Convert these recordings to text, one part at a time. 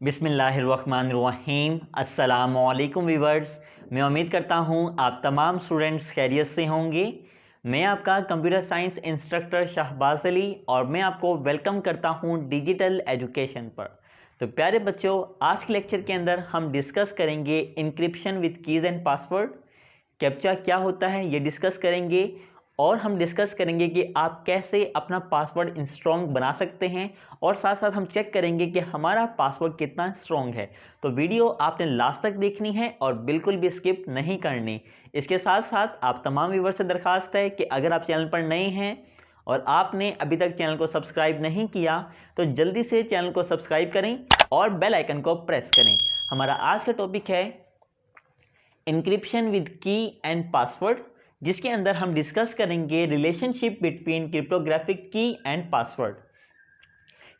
बिस्मिल्लाहिर्रहमानिर्रहीम। अस्सलामुअलैकुम व्यूअर्स, मैं उम्मीद करता हूँ आप तमाम स्टूडेंट्स खैरियत से होंगे। मैं आपका computer science instructor Shahbaz Ali और मैं आपको वेलकम करता हूँ डिजिटल एजुकेशन पर। तो प्यारे बच्चों, आज के लेक्चर के अंदर हम डिस्कस करेंगे encryption with keys and password. Captcha क्या होता है ये डिस्कस करेंगे और हम डिस्कस करेंगे कि आप कैसे अपना पासवर्ड स्ट्रॉन्ग बना सकते हैं और साथ साथ हम चेक करेंगे कि हमारा पासवर्ड कितना स्ट्रॉन्ग है। तो वीडियो आपने लास्ट तक देखनी है और बिल्कुल भी स्किप नहीं करनी। इसके साथ साथ आप तमाम व्यूअर्स से दरख्वास्त है कि अगर आप चैनल पर नए हैं और आपने अभी तक चैनल को सब्सक्राइब नहीं किया तो जल्दी से चैनल को सब्सक्राइब करें और बेल आइकन को प्रेस करें। हमारा आज का टॉपिक है इंक्रिप्शन विद की एंड पासवर्ड, जिसके अंदर हम डिस्कस करेंगे रिलेशनशिप बिटवीन क्रिप्टोग्राफिक की एंड पासवर्ड,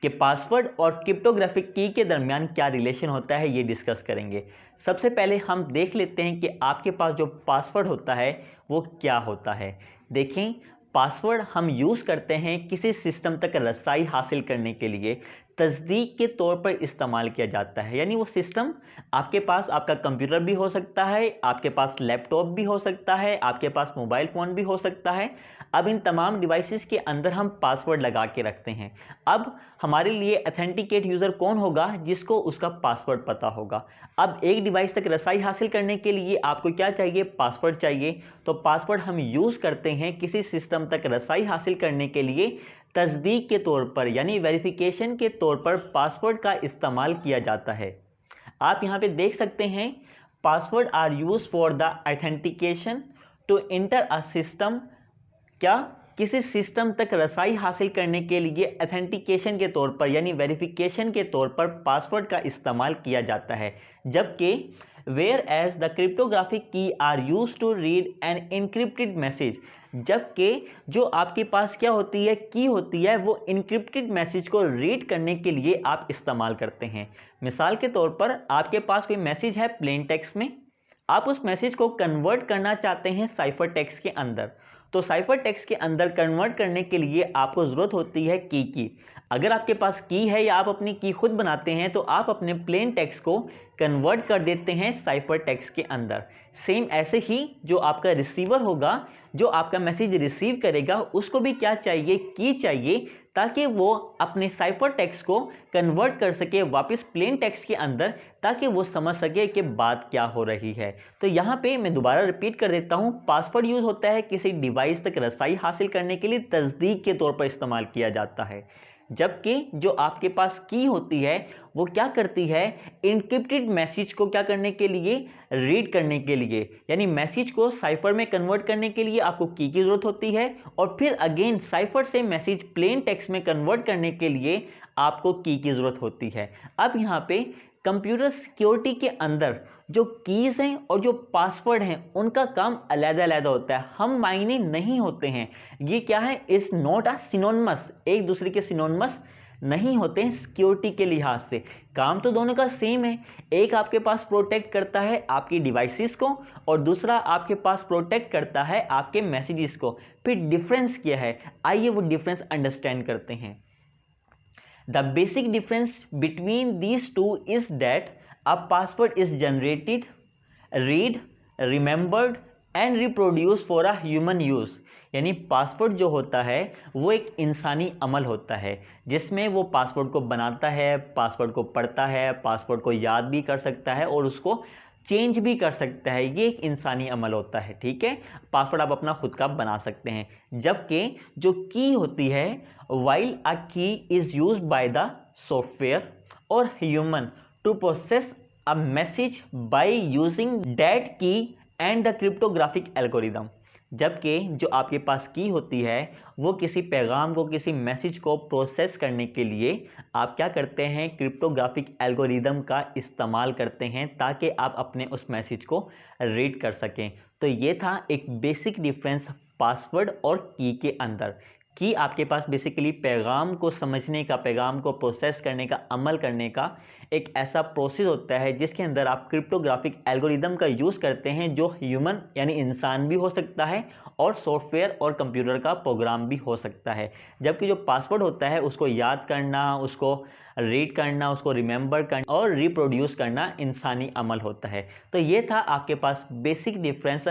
कि पासवर्ड और क्रिप्टोग्राफिक की के दरमियान क्या रिलेशन होता है ये डिस्कस करेंगे। सबसे पहले हम देख लेते हैं कि आपके पास जो पासवर्ड होता है वो क्या होता है। देखें, पासवर्ड हम यूज़ करते हैं किसी सिस्टम तक रसाई हासिल करने के लिए, तस्दीक के तौर पर इस्तेमाल किया जाता है। यानी वो सिस्टम आपके पास, आपका कंप्यूटर भी हो सकता है, आपके पास लैपटॉप भी हो सकता है, आपके पास मोबाइल फ़ोन भी हो सकता है। अब इन तमाम डिवाइसेस के अंदर हम पासवर्ड लगा के रखते हैं। अब हमारे लिए अथेंटिकेट यूज़र कौन होगा? जिसको उसका पासवर्ड पता होगा। अब एक डिवाइस तक रसाई हासिल करने के लिए आपको क्या चाहिए? पासवर्ड चाहिए। तो पासवर्ड हम यूज़ करते हैं किसी सिस्टम तक रसाई हासिल करने के लिए तस्दीक के तौर पर, यानी वेरिफिकेशन के तौर पर पासवर्ड का इस्तेमाल किया जाता है। आप यहाँ पे देख सकते हैं, password are use for the authentication to enter a system. क्या? किसी सिस्टम तक रसाई हासिल करने के लिए ऑथेंटिकेशन के तौर पर यानी वेरिफिकेशन के तौर पर पासवर्ड का इस्तेमाल किया जाता है। जबकि whereas the cryptographic key are use to read an encrypted message, जबकि जो आपके पास क्या होती है, की होती है, वो इनक्रिप्टेड मैसेज को रीड करने के लिए आप इस्तेमाल करते हैं। मिसाल के तौर पर आपके पास कोई मैसेज है प्लेन टेक्स्ट में, आप उस मैसेज को कन्वर्ट करना चाहते हैं साइफर टेक्स्ट के अंदर। तो साइफर टेक्स्ट के अंदर कन्वर्ट करने के लिए आपको ज़रूरत होती है की। अगर आपके पास की है या आप अपनी की खुद बनाते हैं तो आप अपने प्लेन टेक्स्ट को कन्वर्ट कर देते हैं साइफर टेक्स्ट के अंदर। सेम ऐसे ही जो आपका रिसीवर होगा, जो आपका मैसेज रिसीव करेगा, उसको भी क्या चाहिए? की चाहिए, ताकि वो अपने साइफर टेक्स्ट को कन्वर्ट कर सके वापस प्लेन टेक्स्ट के अंदर, ताकि वो समझ सके कि बात क्या हो रही है। तो यहाँ पे मैं दोबारा रिपीट कर देता हूँ, पासवर्ड यूज़ होता है किसी डिवाइस तक रसाई हासिल करने के लिए, तस्दीक के तौर पर इस्तेमाल किया जाता है। जबकि जो आपके पास की होती है वो क्या करती है? इनक्रिप्टेड मैसेज को क्या करने के लिए? रीड करने के लिए। यानी मैसेज को साइफर में कन्वर्ट करने के लिए आपको की ज़रूरत होती है और फिर अगेन साइफर से मैसेज प्लेन टेक्स्ट में कन्वर्ट करने के लिए आपको की ज़रूरत होती है। अब यहाँ पे कंप्यूटर सिक्योरिटी के अंदर जो कीज़ हैं और जो पासवर्ड हैं उनका काम अलग-अलग होता है, हम मायने नहीं होते हैं। ये क्या है? इज़ नॉट अ सिनोनिमस, एक दूसरे के सिनोनिमस नहीं होते हैं सिक्योरिटी के लिहाज से। काम तो दोनों का सेम है। एक आपके पास प्रोटेक्ट करता है आपकी डिवाइसेस को और दूसरा आपके पास प्रोटेक्ट करता है आपके मैसेजेस को। फिर डिफरेंस क्या है? आइए वो डिफरेंस अंडरस्टैंड करते हैं। The basic difference between these two is that a password is generated, read, remembered and reproduced for a human use। यानी पासवर्ड जो होता है वो एक इंसानी अमल होता है, जिसमें वो पासवर्ड को बनाता है, पासवर्ड को पढ़ता है, पासवर्ड को याद भी कर सकता है और उसको चेंज भी कर सकता है। ये एक इंसानी अमल होता है, ठीक है। पासवर्ड आप अपना खुद का बना सकते हैं। जबकि जो की होती है, while a key is used by the software or human to process a message by using that key and the cryptographic algorithm। जबकि जो आपके पास की होती है वो किसी पैगाम को, किसी मैसेज को प्रोसेस करने के लिए आप क्या करते हैं? क्रिप्टोग्राफिक एल्गोरिदम का इस्तेमाल करते हैं ताकि आप अपने उस मैसेज को रीड कर सकें। तो ये था एक बेसिक डिफरेंस पासवर्ड और की के अंदर। कि आपके पास बेसिकली पैगाम को समझने का, पैगाम को प्रोसेस करने का, अमल करने का एक ऐसा प्रोसेस होता है जिसके अंदर आप क्रिप्टोग्राफिक एल्गोरिदम का यूज़ करते हैं, जो ह्यूमन यानी इंसान भी हो सकता है और सॉफ्टवेयर और कंप्यूटर का प्रोग्राम भी हो सकता है। जबकि जो पासवर्ड होता है उसको याद करना, उसको रीड करना, उसको रिमेंबर करना और रिप्रोड्यूस करना इंसानी अमल होता है। तो ये था आपके पास बेसिक डिफरेंस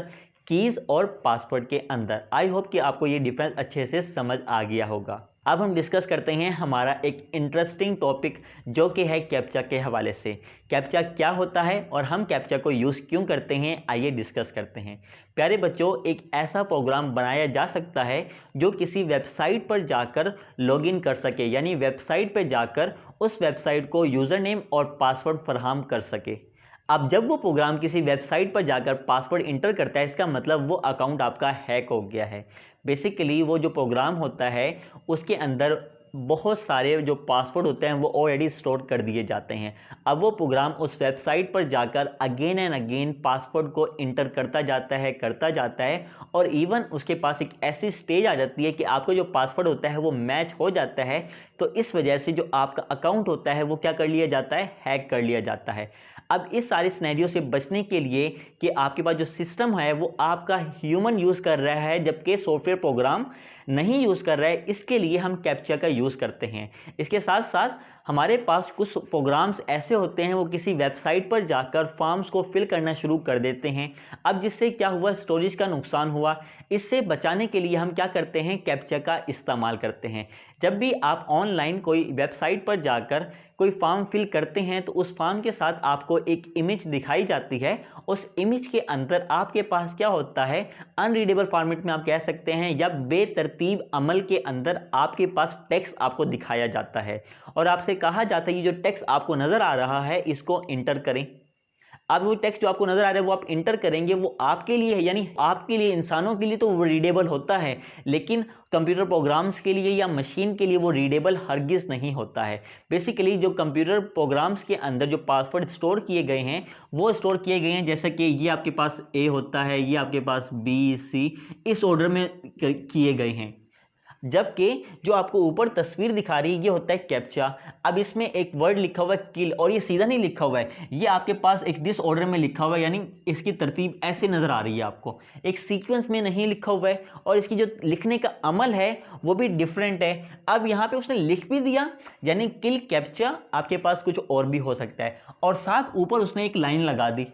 कीज़ और पासवर्ड के अंदर। आई होप कि आपको ये डिफरेंस अच्छे से समझ आ गया होगा। अब हम डिस्कस करते हैं हमारा एक इंटरेस्टिंग टॉपिक जो कि है कैप्चा के हवाले से। कैप्चा क्या होता है और हम कैप्चा को यूज़ क्यों करते हैं, आइए डिस्कस करते हैं। प्यारे बच्चों, एक ऐसा प्रोग्राम बनाया जा सकता है जो किसी वेबसाइट पर जाकर लॉगिन कर सके, यानी वेबसाइट पर जाकर उस वेबसाइट को यूज़र नेम और पासवर्ड फराहम कर सके। अब जब वो प्रोग्राम किसी वेबसाइट पर जाकर पासवर्ड इंटर करता है, इसका मतलब वो अकाउंट आपका हैक हो गया है। बेसिकली वो जो प्रोग्राम होता है उसके अंदर बहुत सारे जो पासवर्ड होते हैं वो ऑलरेडी स्टोर कर दिए जाते हैं। अब वो प्रोग्राम उस वेबसाइट पर जाकर अगेन एंड अगेन पासवर्ड को इंटर करता जाता है और इवन उसके पास एक ऐसी स्टेज आ जाती है कि आपको जो पासवर्ड होता है वो मैच हो जाता है। तो इस वजह से जो आपका अकाउंट होता है वो क्या कर लिया जाता है, हैक कर लिया जाता है। अब इस सारे सिनेरियो से बचने के लिए कि आपके पास जो सिस्टम है वो आपका ह्यूमन यूज़ कर रहा है जबकि सॉफ्टवेयर प्रोग्राम नहीं यूज़ कर रहा है, इसके लिए हम कैप्चा का यूज़ करते हैं। इसके साथ साथ हमारे पास कुछ प्रोग्राम्स ऐसे होते हैं वो किसी वेबसाइट पर जाकर फॉर्म्स को फिल करना शुरू कर देते हैं। अब जिससे क्या हुआ, स्टोरेज का नुकसान हुआ। इससे बचाने के लिए हम क्या करते हैं, कैप्चा का इस्तेमाल करते हैं। जब भी आप ऑनलाइन कोई वेबसाइट पर जाकर कोई फॉर्म फिल करते हैं तो उस फॉर्म के साथ आपको एक इमेज दिखाई जाती है। उस इमेज के अंदर आपके पास क्या होता है, अनरीडेबल फॉर्मेट में आप कह सकते हैं, या बेतरतीब अमल के अंदर आपके पास टेक्स्ट आपको दिखाया जाता है और आपसे कहा जाता है कि जो टेक्स्ट आपको नज़र आ रहा है इसको इंटर करें। अब वो टेक्स्ट जो आपको नज़र आ रहा है वो आप इंटर करेंगे, वो आपके लिए है, यानी आपके लिए, इंसानों के लिए तो वो रीडेबल होता है, लेकिन कंप्यूटर प्रोग्राम्स के लिए या मशीन के लिए वो रीडेबल हरगिज़ नहीं होता है। बेसिकली जो कंप्यूटर प्रोग्राम्स के अंदर जो पासवर्ड स्टोर किए गए हैं वो स्टोर किए गए हैं, जैसे कि ये आपके पास ए होता है, ये आपके पास बी सी, इस ऑर्डर में किए गए हैं। जबकि जो आपको ऊपर तस्वीर दिखा रही है ये होता है कैप्चा। अब इसमें एक वर्ड लिखा हुआ है किल, और ये सीधा नहीं लिखा हुआ है, ये आपके पास एक डिसऑर्डर में लिखा हुआ है, यानी इसकी तरतीब ऐसे नज़र आ रही है आपको, एक सीक्वेंस में नहीं लिखा हुआ है, और इसकी जो लिखने का अमल है वो भी डिफरेंट है। अब यहाँ पे उसने लिख भी दिया, यानी किल कैप्चा आपके पास कुछ और भी हो सकता है, और साथ ऊपर उसने एक लाइन लगा दी।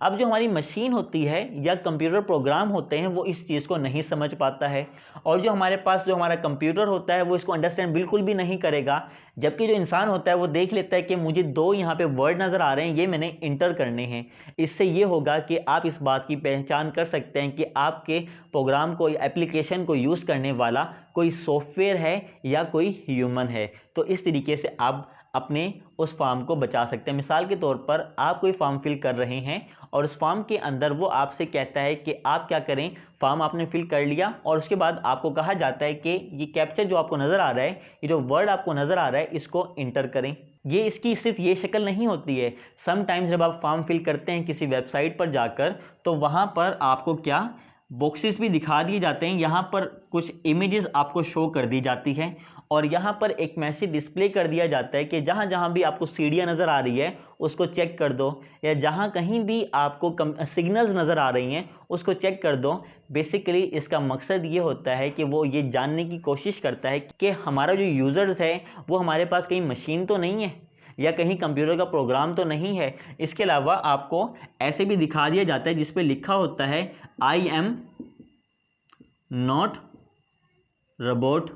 अब जो हमारी मशीन होती है या कंप्यूटर प्रोग्राम होते हैं वो इस चीज़ को नहीं समझ पाता है, और जो हमारे पास जो हमारा कंप्यूटर होता है वो इसको अंडरस्टैंड बिल्कुल भी नहीं करेगा। जबकि जो इंसान होता है वो देख लेता है कि मुझे दो यहाँ पे वर्ड नज़र आ रहे हैं, ये मैंने इंटर करने हैं। इससे ये होगा कि आप इस बात की पहचान कर सकते हैं कि आपके प्रोग्राम को, एप्लीकेशन को यूज़ करने वाला कोई सॉफ्टवेयर है या कोई ह्यूमन है। तो इस तरीके से आप अपने उस फॉर्म को बचा सकते हैं। मिसाल के तौर पर आप कोई फॉर्म फिल कर रहे हैं और उस फॉर्म के अंदर वो आपसे कहता है कि आप क्या करें, फॉर्म आपने फिल कर लिया और उसके बाद आपको कहा जाता है कि ये कैप्चा जो आपको नज़र आ रहा है, ये जो वर्ड आपको नज़र आ रहा है, इसको इंटर करें। ये इसकी सिर्फ ये शक्ल नहीं होती है। समटाइम्स जब आप फॉर्म फिल करते हैं किसी वेबसाइट पर जाकर तो वहाँ पर आपको क्या बॉक्सेस भी दिखा दिए जाते हैं, यहाँ पर कुछ इमेजेस आपको शो कर दी जाती है और यहाँ पर एक मैसेज डिस्प्ले कर दिया जाता है कि जहाँ जहाँ भी आपको सीढ़ियाँ नज़र आ रही है उसको चेक कर दो, या जहाँ कहीं भी आपको सिग्नल्स नज़र आ रही हैं उसको चेक कर दो। बेसिकली इसका मकसद ये होता है कि वो ये जानने की कोशिश करता है कि हमारा जो यूज़र्स है वो हमारे पास कहीं मशीन तो नहीं है या कहीं कंप्यूटर का प्रोग्राम तो नहीं है। इसके अलावा आपको ऐसे भी दिखा दिया जाता है जिस पे लिखा होता है आई एम नॉट रोबोट,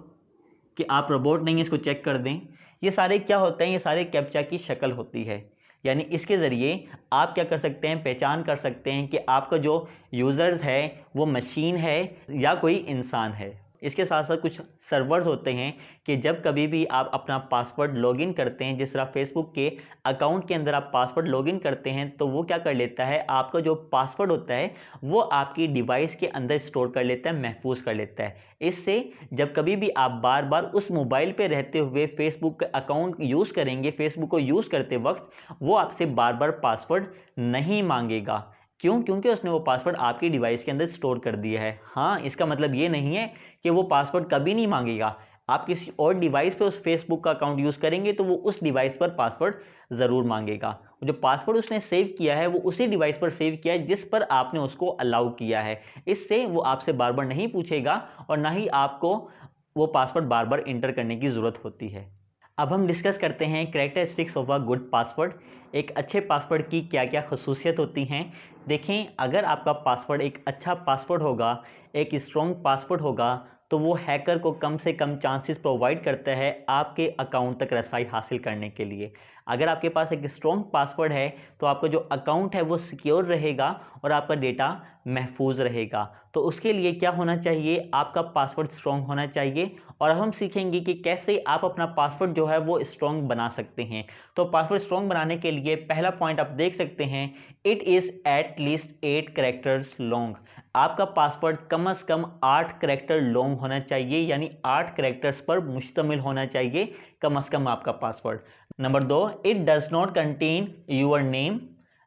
कि आप रोबोट नहीं है, इसको चेक कर दें। ये सारे क्या होते हैं, ये सारे कैप्चा की शक्ल होती है, यानी इसके ज़रिए आप क्या कर सकते हैं, पहचान कर सकते हैं कि आपका जो यूज़र्स है वो मशीन है या कोई इंसान है। इसके साथ साथ कुछ सर्वर्स होते हैं कि जब कभी भी आप अपना पासवर्ड लॉगिन करते हैं, जिस तरह फेसबुक के अकाउंट के अंदर आप पासवर्ड लॉगिन करते हैं तो वो क्या कर लेता है, आपका जो पासवर्ड होता है वो आपकी डिवाइस के अंदर स्टोर कर लेता है, महफूज कर लेता है। इससे जब कभी भी आप बार बार उस मोबाइल पे रहते हुए फेसबुक का अकाउंट यूज़ करेंगे, फेसबुक को यूज़ करते वक्त वो आपसे बार बार पासवर्ड नहीं मांगेगा। क्यों? क्योंकि उसने वो पासवर्ड आपकी डिवाइस के अंदर स्टोर कर दिया है। हाँ, इसका मतलब ये नहीं है कि वो पासवर्ड कभी नहीं मांगेगा। आप किसी और डिवाइस पे उस फेसबुक का अकाउंट यूज़ करेंगे तो वो उस डिवाइस पर पासवर्ड ज़रूर मांगेगा। जो पासवर्ड उसने सेव किया है वो उसी डिवाइस पर सेव किया है जिस पर आपने उसको अलाउ किया है। इससे वो आपसे बार बार नहीं पूछेगा और ना ही आपको वो पासवर्ड बार बार इंटर करने की ज़रूरत होती है। अब हम डिस्कस करते हैं characteristics of a good password. एक अच्छे पासवर्ड की क्या क्या खसूसियत होती हैं। देखें, अगर आपका पासवर्ड एक अच्छा पासवर्ड होगा, एक स्ट्रॉन्ग पासवर्ड होगा, तो वो हैकर को कम से कम चांसेस प्रोवाइड करता है आपके अकाउंट तक रसाई हासिल करने के लिए। अगर आपके पास एक स्ट्रॉन्ग पासवर्ड है तो आपका जो अकाउंट है वो सिक्योर रहेगा और आपका डेटा महफूज रहेगा। तो उसके लिए क्या होना चाहिए? आपका पासवर्ड स्ट्रॉन्ग होना चाहिए। और अब हम सीखेंगे कि कैसे आप अपना पासवर्ड जो है वो स्ट्रॉन्ग बना सकते हैं। तो पासवर्ड स्ट्रॉन्ग बनाने के लिए पहला पॉइंट आप देख सकते हैं, it is at least 8 characters long. आपका पासवर्ड कम से कम 8 कैरेक्टर लॉन्ग होना चाहिए, यानी 8 कैरेक्टर्स पर मुश्तमिल होना चाहिए कम से कम आपका password. Number 2, it does not contain your name,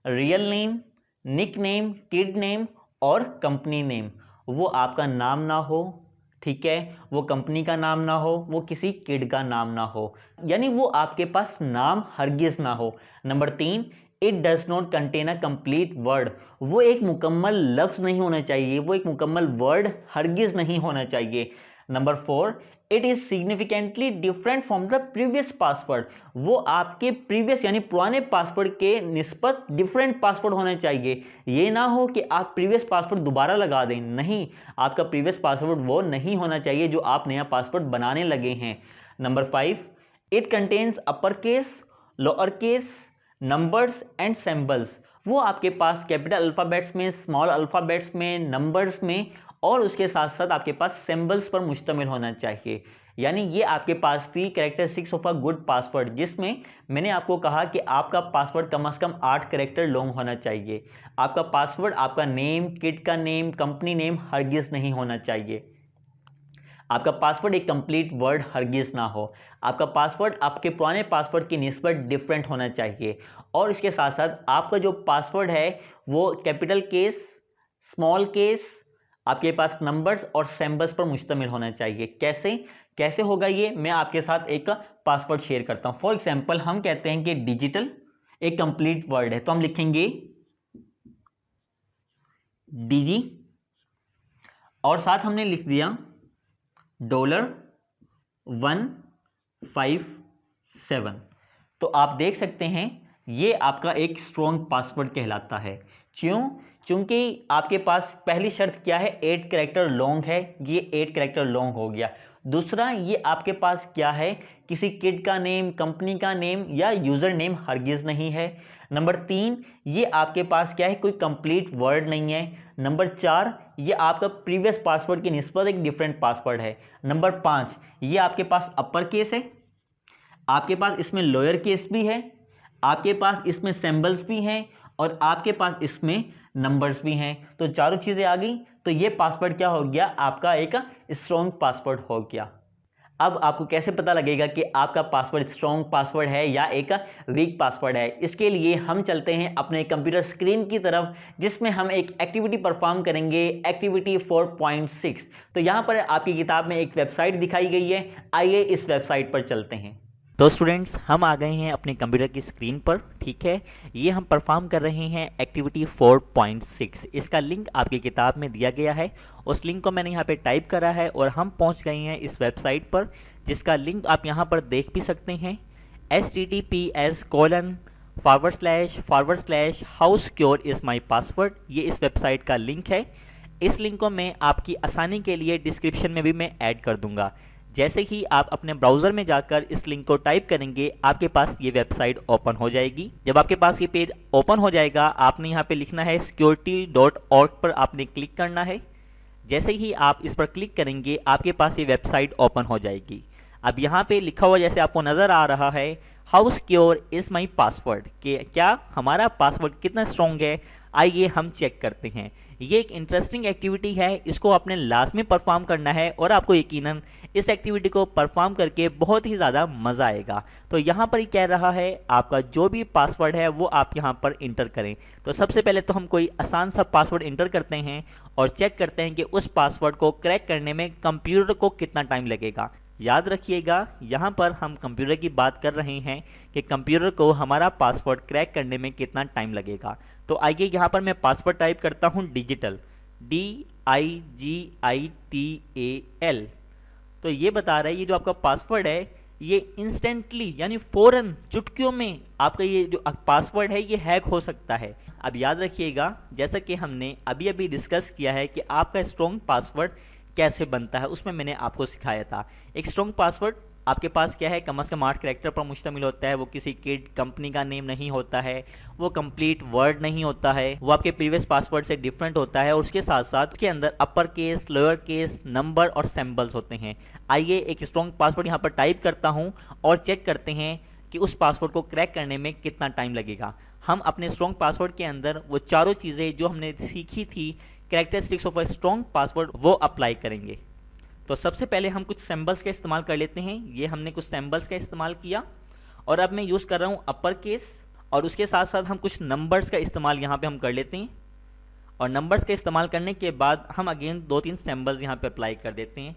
real name, nickname, kid name और कंपनी नेम। वो आपका नाम ना हो, ठीक है, वो कंपनी का नाम ना हो, वो किसी किड का नाम ना हो, यानी वो आपके पास नाम हरगिज़ ना हो। Number 3, it does not contain a complete word. वो एक मुकम्मल लफ्ज़ नहीं होना चाहिए, वो एक मुकम्मल वर्ड हरगिज़ नहीं होना चाहिए। Number 4, it is significantly different from the previous password. वो आपके प्रीवियस यानी पुराने पासवर्ड के निस्बत डिफरेंट पासवर्ड होना चाहिए। ये ना हो कि आप प्रीवियस पासवर्ड दोबारा लगा दें, नहीं, आपका प्रीवियस पासवर्ड वो नहीं होना चाहिए जो आप नया पासवर्ड बनाने लगे हैं। Number 5, it contains upper case, lower case, numbers and symbols. वो आपके पास कैपिटल अल्फ़ाबेट्स में, स्मॉल अल्फ़ाबेट्स में, नंबर्स में और उसके साथ साथ आपके पास सिंबल्स पर मुश्तमिल होना चाहिए। यानी ये आपके पास थी characteristics of a good password, जिसमें मैंने आपको कहा कि आपका पासवर्ड कम से कम 8 कैरेक्टर लॉन्ग होना चाहिए। आपका पासवर्ड आपका नेम, किड का नेम, कंपनी नेम हरगिज़ नहीं होना चाहिए। आपका पासवर्ड एक कंप्लीट वर्ड हरगिज़ ना हो। आपका पासवर्ड आपके पुराने पासवर्ड की निस्बत डिफरेंट होना चाहिए। और इसके साथ साथ आपका जो पासवर्ड है वो कैपिटल केस, स्मॉल केस, आपके पास नंबर्स और सिंबल्स पर मुश्तमिल होना चाहिए। कैसे होगा ये? मैं आपके साथ एक पासवर्ड शेयर करता हूँ। फॉर एग्जाम्पल, हम कहते हैं कि डिजिटल एक कंप्लीट वर्ड है, तो हम लिखेंगे डीजी और साथ हमने लिख दिया $157। तो आप देख सकते हैं ये आपका एक स्ट्रॉन्ग पासवर्ड कहलाता है। क्यों? क्योंकि आपके पास पहली शर्त क्या है? 8 कैरेक्टर लॉन्ग है, ये 8 कैरेक्टर लॉन्ग हो गया। दूसरा, ये आपके पास क्या है? किसी किड का नेम, कंपनी का नेम या यूज़र नेम हरगिज़ नहीं है। नंबर 3, ये आपके पास क्या है? कोई कंप्लीट वर्ड नहीं है। नंबर 4, ये आपका प्रीवियस पासवर्ड की निस्बत एक डिफरेंट पासवर्ड है। नंबर 5, ये आपके पास अपर केस है, आपके पास इसमें लोअर केस भी है, आपके पास इसमें सिंबल्स भी हैं और आपके पास इसमें नंबर्स भी हैं। तो चारों चीज़ें आ गई, तो ये पासवर्ड क्या हो गया? आपका एक स्ट्रॉन्ग पासवर्ड हो गया। अब आपको कैसे पता लगेगा कि आपका पासवर्ड स्ट्रॉन्ग पासवर्ड है या एक वीक पासवर्ड है? इसके लिए हम चलते हैं अपने कंप्यूटर स्क्रीन की तरफ, जिसमें हम एक एक्टिविटी परफॉर्म करेंगे, एक्टिविटी 4.6। तो यहाँ पर आपकी किताब में एक वेबसाइट दिखाई गई है, आइए इस वेबसाइट पर चलते हैं। तो स्टूडेंट्स, हम आ गए हैं अपने कंप्यूटर की स्क्रीन पर, ठीक है। ये हम परफॉर्म कर रहे हैं एक्टिविटी 4.6। इसका लिंक आपकी किताब में दिया गया है, उस लिंक को मैंने यहाँ पे टाइप करा है और हम पहुँच गए हैं इस वेबसाइट पर, जिसका लिंक आप यहाँ पर देख भी सकते हैं, https://how secure is my password। ये इस वेबसाइट का लिंक है। इस लिंक को मैं आपकी आसानी के लिए डिस्क्रिप्शन में भी मैं ऐड कर दूंगा। जैसे ही आप अपने ब्राउज़र में जाकर इस लिंक को टाइप करेंगे, आपके पास ये वेबसाइट ओपन हो जाएगी। जब आपके पास ये पेज ओपन हो जाएगा, आपने यहाँ पे लिखना है security.org पर आपने क्लिक करना है। जैसे ही आप इस पर क्लिक करेंगे, आपके पास ये वेबसाइट ओपन हो जाएगी। अब यहाँ पे लिखा हुआ जैसे आपको नज़र आ रहा है, how secure is my password, कि क्या हमारा पासवर्ड कितना स्ट्रॉन्ग है, आइए हम चेक करते हैं। ये एक इंटरेस्टिंग एक्टिविटी है, इसको आपने लास्ट में परफॉर्म करना है और आपको यकीनन इस एक्टिविटी को परफॉर्म करके बहुत ही ज़्यादा मज़ा आएगा। तो यहाँ पर ही कह रहा है आपका जो भी पासवर्ड है वो आप यहाँ पर इंटर करें। तो सबसे पहले तो हम कोई आसान सा पासवर्ड इंटर करते हैं और चेक करते हैं कि उस पासवर्ड को क्रैक करने में कंप्यूटर को कितना टाइम लगेगा। याद रखिएगा, यहाँ पर हम कंप्यूटर की बात कर रहे हैं कि कंप्यूटर को हमारा पासवर्ड क्रैक करने में कितना टाइम लगेगा। तो आइए यहाँ पर मैं पासवर्ड टाइप करता हूँ डिजिटल, DIGITAL। तो ये बता रहा है ये जो आपका पासवर्ड है ये इंस्टेंटली यानी फ़ौरन चुटकियों में आपका ये जो पासवर्ड है ये हैक हो सकता है। अब याद रखिएगा, जैसा कि हमने अभी अभी डिस्कस किया है कि आपका स्ट्रॉन्ग पासवर्ड कैसे बनता है, उसमें मैंने आपको सिखाया था। एक स्ट्रॉन्ग पासवर्ड आपके पास क्या है, कम से कम 8 कैरेक्टर पर मुश्तमिल होता है। वो किसी किड कंपनी का नेम नहीं होता है, वो कंप्लीट वर्ड नहीं होता है, वो आपके प्रीवियस पासवर्ड से डिफरेंट होता है और उसके साथ साथ उसके अंदर upper case, lower case, number और सिंबल्स होते हैं। आइए एक स्ट्रॉन्ग पासवर्ड यहाँ पर टाइप करता हूँ और चेक करते हैं कि उस पासवर्ड को क्रैक करने में कितना टाइम लगेगा। हम अपने स्ट्रॉन्ग पासवर्ड के अंदर वो चारों चीज़ें जो हमने सीखी थी characteristics of a strong password वो अप्लाई करेंगे। तो सबसे पहले हम कुछ सिंबल्स का इस्तेमाल कर लेते हैं। ये हमने कुछ सिंबल्स का इस्तेमाल किया और अब मैं यूज़ कर रहा हूँ अपर केस और उसके साथ साथ हम कुछ नंबर्स का इस्तेमाल यहाँ पे हम कर लेते हैं। और नंबर्स का इस्तेमाल करने के बाद हम अगेन 2-3 सिंबल्स यहाँ पे अप्लाई कर देते हैं।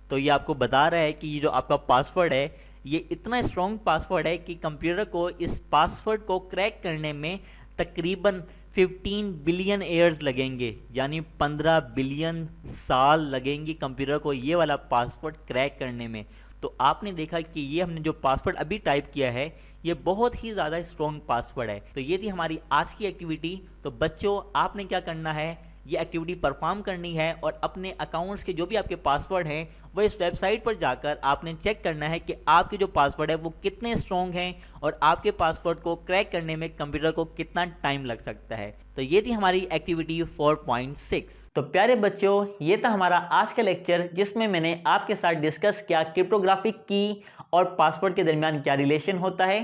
तो ये आपको बता रहा है कि ये जो आपका पासवर्ड है ये इतना स्ट्रॉन्ग पासवर्ड है कि कंप्यूटर को इस पासवर्ड को क्रैक करने में तकरीबन 15 बिलियन ईयर्स लगेंगे, यानी 15 बिलियन साल लगेंगे कंप्यूटर को ये वाला पासवर्ड क्रैक करने में। तो आपने देखा कि ये हमने जो पासवर्ड अभी टाइप किया है ये बहुत ही ज़्यादा स्ट्रॉन्ग पासवर्ड है। तो ये थी हमारी आज की एक्टिविटी। तो बच्चों, आपने क्या करना है, ये एक्टिविटी परफॉर्म करनी है और अपने अकाउंट्स के जो भी आपके पासवर्ड हैं वो इस वेबसाइट पर जाकर आपने चेक करना है कि आपके जो पासवर्ड है वो कितने स्ट्रॉन्ग हैं और आपके पासवर्ड को क्रैक करने में कंप्यूटर को कितना टाइम लग सकता है। तो ये थी हमारी एक्टिविटी 4.6। तो प्यारे बच्चों, ये था हमारा आज का लेक्चर जिसमें मैंने आपके साथ डिस्कस किया क्रिप्टोग्राफिक की और पासवर्ड के दरमियान क्या रिलेशन होता है,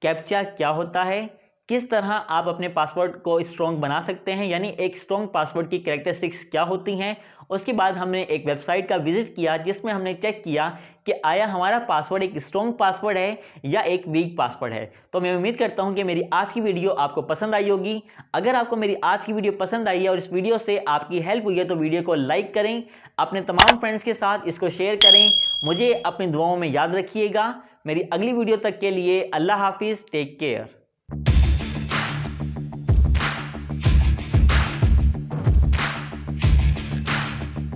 कैप्चा क्या होता है, किस तरह आप अपने पासवर्ड को स्ट्रॉन्ग बना सकते हैं, यानी एक स्ट्रॉन्ग पासवर्ड की कैरेक्टरिस्टिक्स क्या होती हैं। उसके बाद हमने एक वेबसाइट का विजिट किया जिसमें हमने चेक किया कि आया हमारा पासवर्ड एक स्ट्रॉन्ग पासवर्ड है या एक वीक पासवर्ड है। तो मैं उम्मीद करता हूं कि मेरी आज की वीडियो आपको पसंद आई होगी। अगर आपको मेरी आज की वीडियो पसंद आई है और इस वीडियो से आपकी हेल्प हुई है तो वीडियो को लाइक करें, अपने तमाम फ्रेंड्स के साथ इसको शेयर करें। मुझे अपनी दुआओं में याद रखिएगा। मेरी अगली वीडियो तक के लिए अल्लाह हाफिज़, टेक केयर।